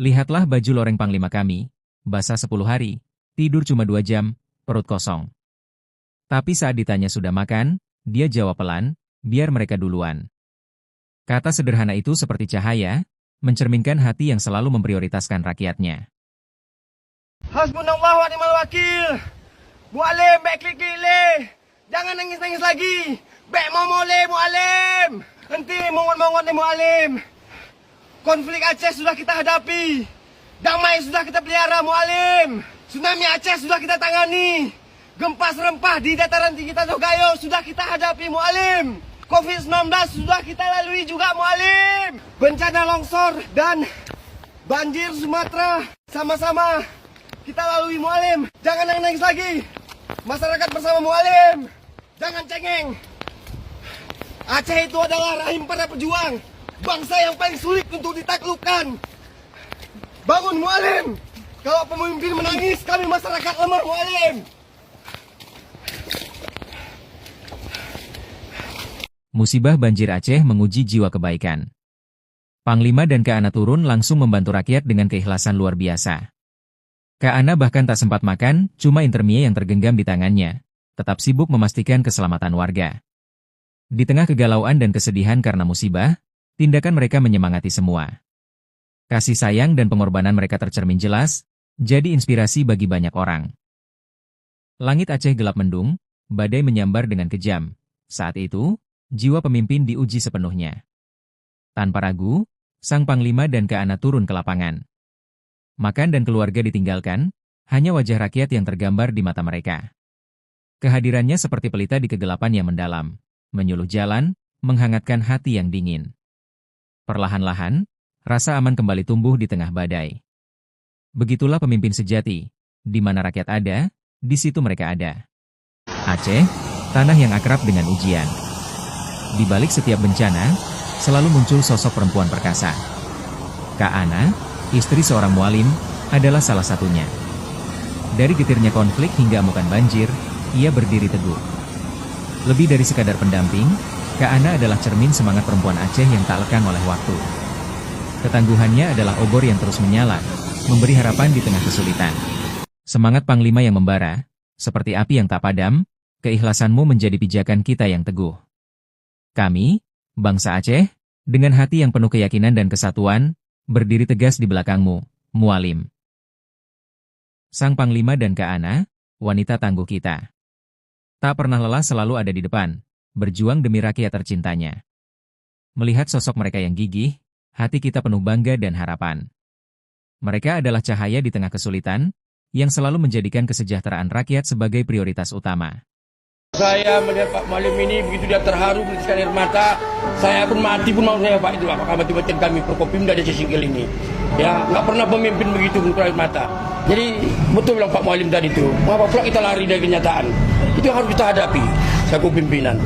Lihatlah baju loreng Panglima kami, basah 10 hari, tidur cuma 2 jam, perut kosong. Tapi saat ditanya sudah makan, dia jawab pelan, biar mereka duluan. Kata sederhana itu seperti cahaya, mencerminkan hati yang selalu memprioritaskan rakyatnya. Hasbunallah wa ni'mal wakil. Mualim, baik klik-klik le. Jangan nangis-nangis lagi. Baik mau le, mualim. Henti mongon-mongon le, mualim. Konflik Aceh sudah kita hadapi. Damai sudah kita pelihara, mualim. Tsunami Aceh sudah kita tangani. Gempa serempah di dataran tinggi Tanjung Gayo sudah kita hadapi, mualim. COVID-19 sudah kita lalui juga, mualim. Bencana longsor dan banjir Sumatera sama-sama kita lalui, mualim. Jangan nangis lagi. Masyarakat bersama, mualim. Jangan cengeng. Aceh itu adalah rahim para pejuang. Bangsa yang paling sulit untuk ditaklukkan. Bangun, mualim. Kalau pemimpin menangis, kami masyarakat lemah, mualim. Musibah banjir Aceh menguji jiwa kebaikan. Panglima dan Kak Ana turun langsung membantu rakyat dengan keikhlasan luar biasa. Kak Ana bahkan tak sempat makan, cuma intermie yang tergenggam di tangannya, tetap sibuk memastikan keselamatan warga. Di tengah kegalauan dan kesedihan karena musibah, tindakan mereka menyemangati semua. Kasih sayang dan pengorbanan mereka tercermin jelas, jadi inspirasi bagi banyak orang. Langit Aceh gelap mendung, badai menyambar dengan kejam. Saat itu, jiwa pemimpin diuji sepenuhnya. Tanpa ragu, sang Panglima dan Kak Ana turun ke lapangan. Makan dan keluarga ditinggalkan, hanya wajah rakyat yang tergambar di mata mereka. Kehadirannya seperti pelita di kegelapan yang mendalam, menyuluh jalan, menghangatkan hati yang dingin. Perlahan-lahan, rasa aman kembali tumbuh di tengah badai. Begitulah pemimpin sejati, di mana rakyat ada, di situ mereka ada. Aceh, tanah yang akrab dengan ujian. Di balik setiap bencana, selalu muncul sosok perempuan perkasa. Kak Ana, istri seorang mualim, adalah salah satunya. Dari getirnya konflik hingga amukan banjir, ia berdiri teguh. Lebih dari sekadar pendamping, Kak Ana adalah cermin semangat perempuan Aceh yang tak lekang oleh waktu. Ketangguhannya adalah obor yang terus menyala, memberi harapan di tengah kesulitan. Semangat Panglima yang membara, seperti api yang tak padam, keikhlasanmu menjadi pijakan kita yang teguh. Kami, bangsa Aceh, dengan hati yang penuh keyakinan dan kesatuan, berdiri tegas di belakangmu, mualim. Sang Panglima dan Kak Ana, wanita tangguh kita. Tak pernah lelah selalu ada di depan, berjuang demi rakyat tercintanya. Melihat sosok mereka yang gigih, hati kita penuh bangga dan harapan. Mereka adalah cahaya di tengah kesulitan, yang selalu menjadikan kesejahteraan rakyat sebagai prioritas utama. Saya melihat Pak Mualim ini begitu dia terharu meneteskan air mata. Saya pun mati pun mau saya Pak itu apakah mati-matian kami Prokopimda dan Singkil ini. Ya nggak pernah pemimpin begitu meneteskan air mata. Jadi betul bilang Pak Mualim tadi itu. Mengapa pula kita lari dari kenyataan? Itu yang harus kita hadapi selaku pimpinan.